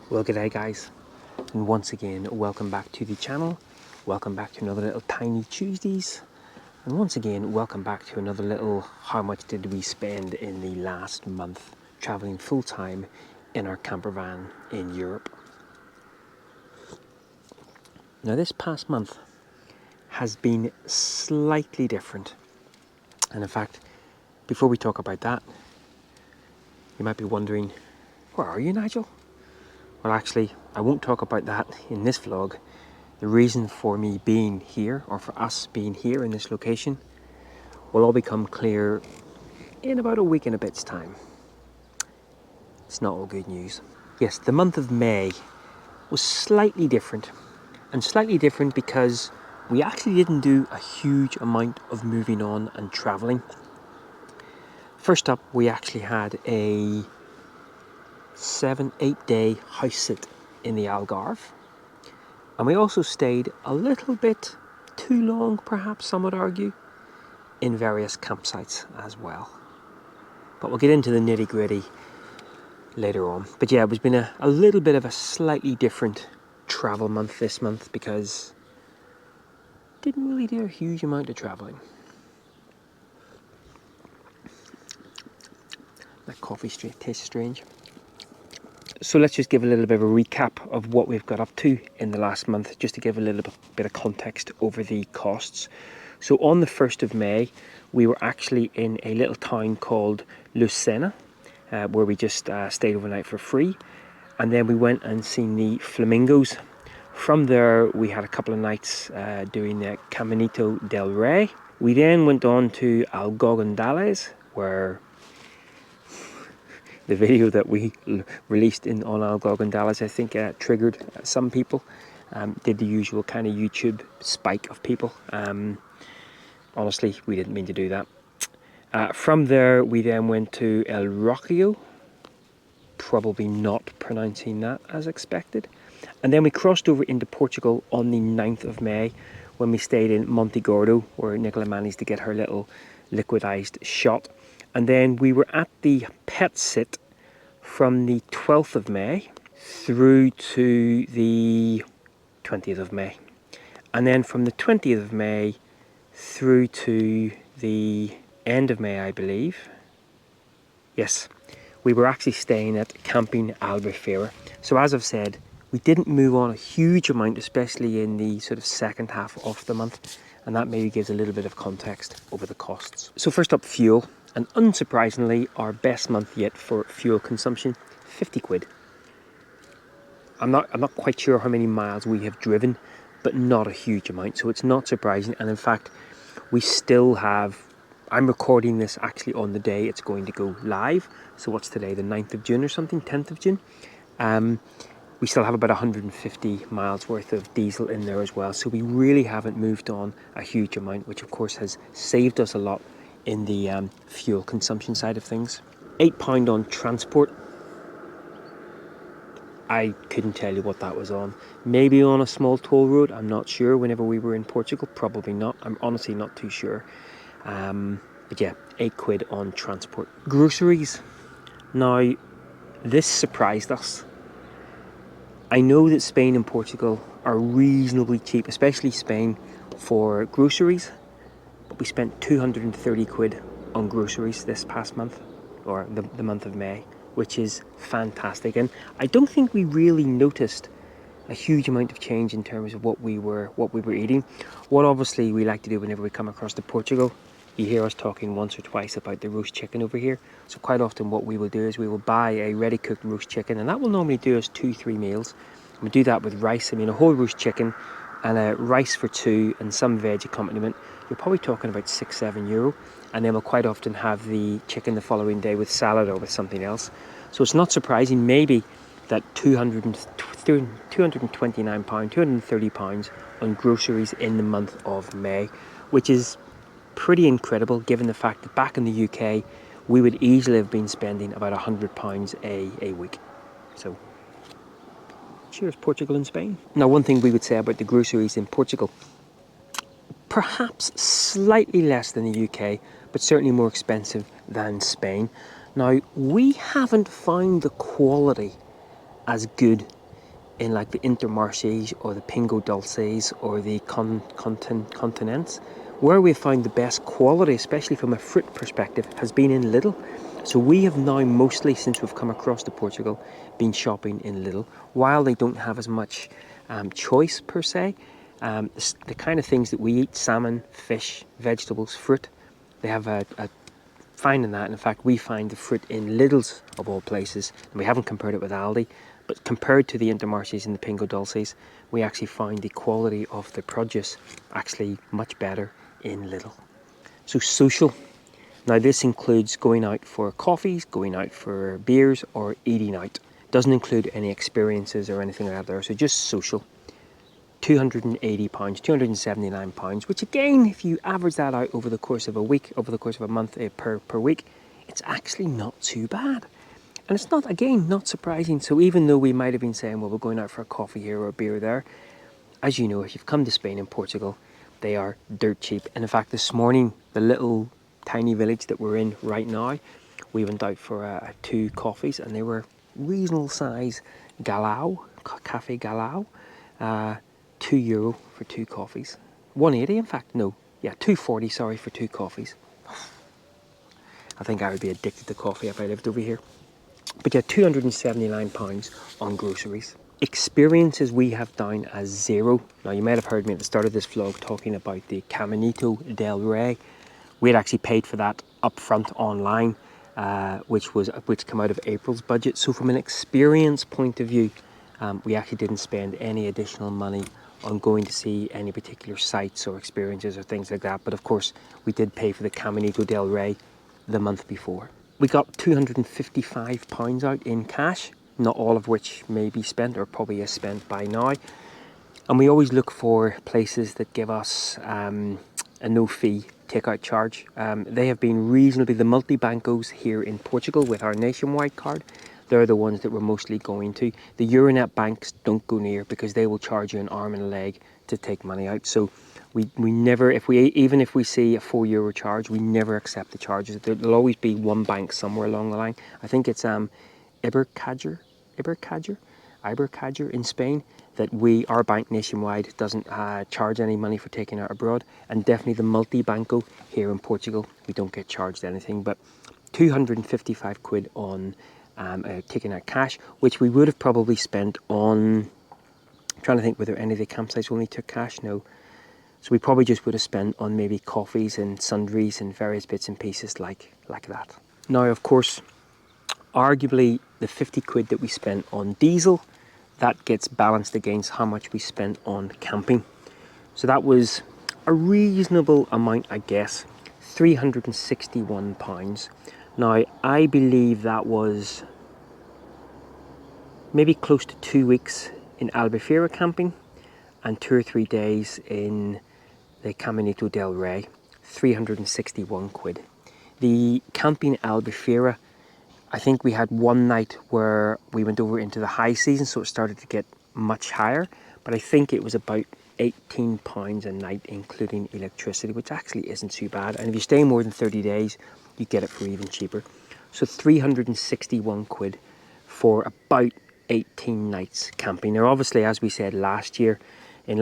Well, g'day guys, and once again, welcome back to the channel. Welcome back to another little Tiny Tuesdays. And once again, welcome back to another little how much did we spend in the last month traveling full time in our camper van in Europe. Now this past month has been slightly different. And in fact, before we talk about that, you might be wondering, where are you, Nigel? Well, actually, I won't talk about that in this vlog. The reason for me being here, or for us being here in this location, will all become clear in about a week and a bit's time. It's not all good news. Yes, the month of May was slightly different. And slightly different because we actually didn't do a huge amount of moving on and travelling. First up, we actually had a 7-8 day house sit in the Algarve, and we also stayed a little bit too long, perhaps some would argue, in various campsites as well. But we'll get into the nitty gritty later on. But yeah, it's been a little bit of a slightly different travel month this month because didn't really do a huge amount of travelling. That coffee tastes strange. So let's just give a little bit of a recap of what we've got up to in the last month, just to give a little bit of context over the costs. So on the 1st of May, we were actually in a little town called Lucena, where we just stayed overnight for free. And then we went and seen the flamingos. From there, we had a couple of nights doing the Caminito del Rey. We then went on to Algogandales, where the video that we released on Algogandales, I think, triggered some people. Did the usual kind of YouTube spike of people. Honestly, we didn't mean to do that. From there, we then went to El Rocio. Probably not pronouncing that as expected. And then we crossed over into Portugal on the 9th of May when we stayed in Montegordo, where Nicola managed to get her little liquidized shot. And then we were at the pet sit from the 12th of May through to the 20th of May. And then from the 20th of May through to the end of May, I believe. Yes, we were actually staying at Camping Albufeira. So as I've said, we didn't move on a huge amount, especially in the sort of second half of the month. And that maybe gives a little bit of context over the costs. So first up, fuel. And unsurprisingly, our best month yet for fuel consumption, 50 quid. I'm not quite sure how many miles we have driven, but not a huge amount. So it's not surprising. And in fact, we still have, I'm recording this actually on the day it's going to go live. So what's today, the 9th of June or something, 10th of June? We still have about 150 miles worth of diesel in there as well. So we really haven't moved on a huge amount, which of course has saved us a lot in the fuel consumption side of things. £8 on transport. I couldn't tell you what that was on. Maybe on a small toll road, I'm not sure. Whenever we were in Portugal, probably not. I'm honestly not too sure. But yeah, £8 on transport. Groceries. Now, this surprised us. I know that Spain and Portugal are reasonably cheap, especially Spain, for groceries. But we spent 230 quid on groceries this past month, or the month of May, which is fantastic. And I don't think we really noticed a huge amount of change in terms of what we were eating. What obviously we like to do whenever we come across to Portugal, you hear us talking once or twice about the roast chicken over here. So quite often what we will do is we will buy a ready cooked roast chicken, and that will normally do us 2-3 meals. And we do that with rice. I mean, a whole roast chicken and a rice for two and some veg accompaniment. You're probably talking about €6-7. And then we'll quite often have the chicken the following day with salad or with something else. So it's not surprising maybe that £229, £230 on groceries in the month of May, which is pretty incredible given the fact that back in the UK we would easily have been spending about £100 a week. So cheers, Portugal and Spain. Now, one thing we would say about the groceries in Portugal, perhaps slightly less than the UK, but certainly more expensive than Spain. Now, we haven't found the quality as good in like the Intermarchés or the Pingo Dulces or the Continents. Where we found the best quality, especially from a fruit perspective, has been in Lidl. So we have now mostly, since we've come across to Portugal, been shopping in Lidl. While they don't have as much choice per se, the kind of things that we eat, salmon, fish, vegetables, fruit, they have a finding that. And in fact, we find the fruit in Lidl's of all places, and we haven't compared it with Aldi, but compared to the Intermarchés and the Pingo Dulces, we actually find the quality of the produce actually much better in Lidl. So social. Now this includes going out for coffees, going out for beers, or eating out. Doesn't include any experiences or anything like that there, so just social. £280, £279, which again, if you average that out over the course of a week, over the course of a month per week, it's actually not too bad. And it's not, again, not surprising. So even though we might have been saying, well, we're going out for a coffee here or a beer there, as you know, if you've come to Spain and Portugal, they are dirt cheap. And in fact, this morning, the little tiny village that we're in right now, we went out for 2 coffees, and they were reasonable size cafe galao, €2 for 2 coffees. 180, in fact, no, yeah, 240, sorry, for 2 coffees. I think I would be addicted to coffee if I lived over here. But yeah, £279 on groceries. Experiences we have down as 0. Now you might have heard me at the start of this vlog talking about the Caminito del Rey. We had actually paid for that up front online, which came out of April's budget. So from an experience point of view, we actually didn't spend any additional money on going to see any particular sites or experiences or things like that. But of course, we did pay for the Caminito del Rey the month before. We got £255 out in cash, not all of which may be spent or probably is spent by now. And we always look for places that give us a no-fee takeout charge. They have been reasonably, the multi-bancos here in Portugal with our nationwide card, they're the ones that we're mostly going to. The Euronet banks don't go near because they will charge you an arm and a leg to take money out. So we never, even if we see a €4 charge, we never accept the charges. There'll always be one bank somewhere along the line. I think it's Ibercaja in Spain, that our bank nationwide doesn't charge any money for taking out abroad. And definitely the multi-banco here in Portugal, we don't get charged anything. But £255 on taking out cash, which we would have probably spent on, I'm trying to think whether any of the campsites only took cash. No. So we probably just would have spent on maybe coffees and sundries and various bits and pieces like that. Now, of course, arguably the £50 that we spent on diesel, that gets balanced against how much we spent on camping. So that was a reasonable amount, I guess, £361. Now, I believe that was maybe close to 2 weeks in Albufeira camping and 2 or 3 days in the Caminito del Rey, £361. The camping Albufeira, I think we had one night where we went over into the high season, so it started to get much higher, but I think it was about £18 a night, including electricity, which actually isn't too bad. And if you stay more than 30 days, you get it for even cheaper. So £361 for about 18 nights camping. Now, obviously, as we said last year, in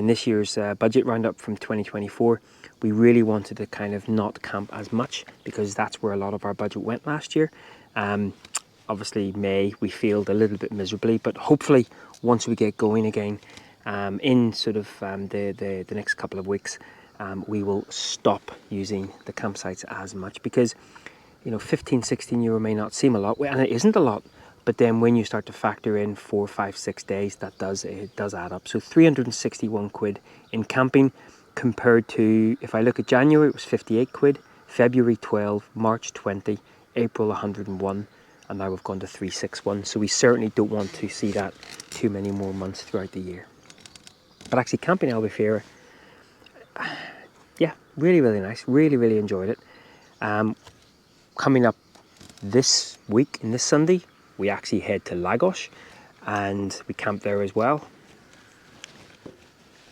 this year's budget roundup from 2024, we really wanted to kind of not camp as much because that's where a lot of our budget went last year. Obviously, May we failed a little bit miserably, but hopefully, once we get going again, in sort of the next couple of weeks, we will stop using the campsites as much because, you know, €15-16 may not seem a lot, and it isn't a lot. But then when you start to factor in 4, 5, 6 days, it does add up. So £361 in camping compared to, if I look at January, it was £58, February 12, March 20, April 101, and now we've gone to 361. So we certainly don't want to see that too many more months throughout the year. But actually camping Albufeira, yeah, really, really nice. Really, really enjoyed it. Coming up this week, in this Sunday, we actually head to Lagos and we camp there as well.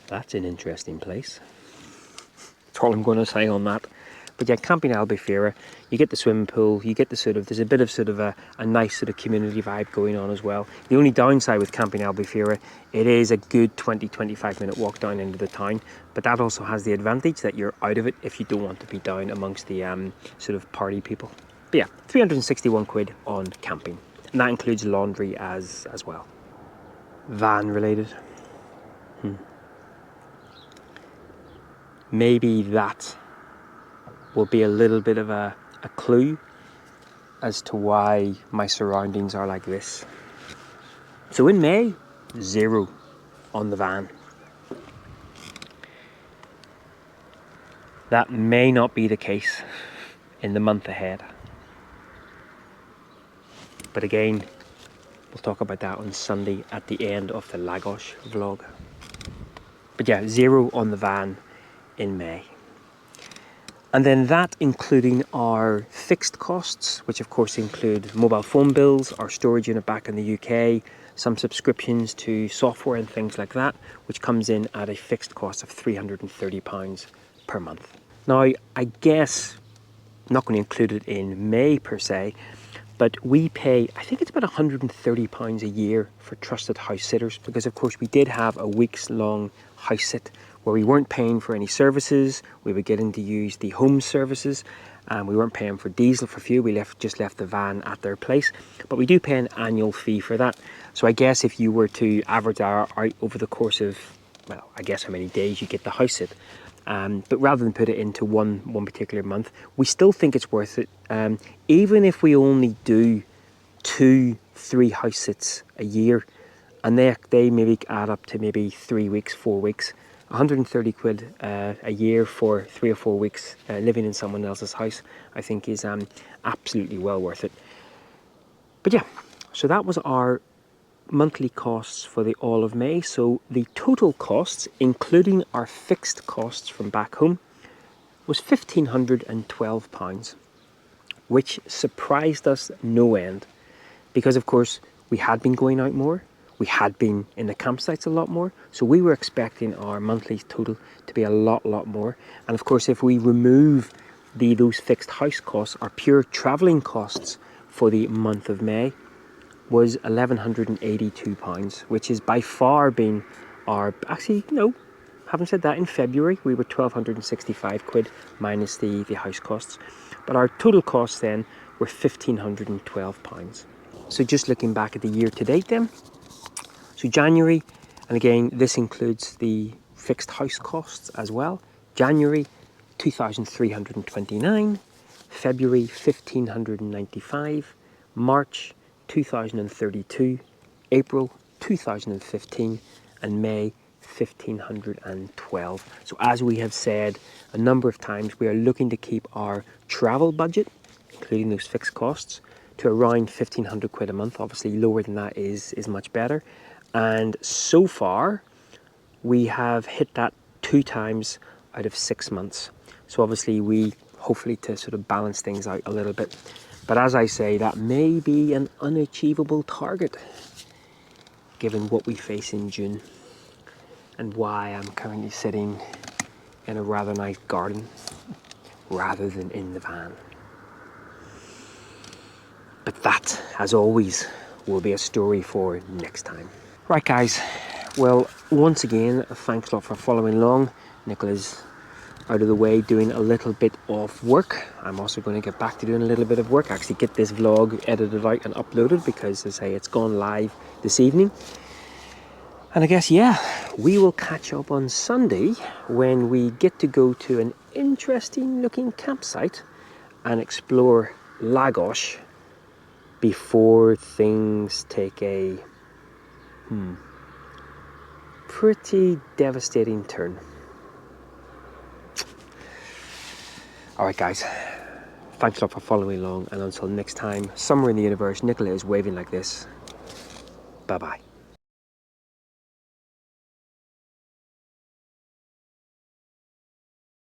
That's an interesting place. That's all I'm going to say on that. But yeah, camping Albufeira, you get the swimming pool, you get the there's a bit of a nice sort of community vibe going on as well. The only downside with camping Albufeira, it is a good 20-25 minute walk down into the town, but that also has the advantage that you're out of it if you don't want to be down amongst the sort of party people. But yeah, 361 quid on camping, and that includes laundry as well. Van related. Maybe that will be a little bit of a clue as to why my surroundings are like this. So in May, 0 on the van. That may not be the case in the month ahead. But again, we'll talk about that on Sunday at the end of the Lagos vlog. But yeah, 0 on the van in May. And then that including our fixed costs, which of course include mobile phone bills, our storage unit back in the UK, some subscriptions to software and things like that, which comes in at a fixed cost of £330 per month. Now, I guess, I'm not going to include it in May per se, but we pay, I think it's about £130 a year for trusted house sitters, because of course we did have a week's long house sit where we weren't paying for any services. We were getting to use the home services, and we weren't paying for diesel for fuel. We just left the van at their place, but we do pay an annual fee for that. So I guess if you were to average out over the course of, well, I guess how many days you get the house sit, but rather than put it into one particular month, we still think it's worth it. Even if we only do 2-3 house sits a year, and they maybe add up to maybe 3 weeks, 4 weeks, 130 quid a year for 3 or 4 weeks living in someone else's house, I think is absolutely well worth it. But yeah, so that was our monthly costs for the all of May. So the total costs, including our fixed costs from back home, was £1,512, which surprised us no end, because of course we had been going out more, we had been in the campsites a lot more, so we were expecting our monthly total to be a lot more. And of course, if we remove those fixed house costs, our pure travelling costs for the month of May was £1,182, which is by far been our, actually no, haven't said that, in February we were 1,265 quid minus the house costs, but our total costs then were £1,512. So just looking back at the year to date then, so January, and again this includes the fixed house costs as well, January 2,329, February 1,595, March 2,032, April 2,015, and May 1,512. So as we have said a number of times, we are looking to keep our travel budget, including those fixed costs, to around 1,500 quid a month. Obviously lower than that is much better. And so far we have hit that 2 times out of 6 months. So obviously we hopefully to sort of balance things out a little bit. But as I say, that may be an unachievable target given what we face in June and why I'm currently sitting in a rather nice garden rather than in the van. But that, as always, will be a story for next time. Right guys, well, once again, thanks a lot for following along. Nicola's out of the way doing a little bit of work. I'm also going to get back to doing a little bit of work, actually get this vlog edited out and uploaded, because as I say, it's gone live this evening. And I guess, yeah, we will catch up on Sunday when we get to go to an interesting looking campsite and explore Lagos before things take a pretty devastating turn. Alright guys, thanks a lot for following along, and until next time, somewhere in the universe, Nicola is waving like this. Bye bye.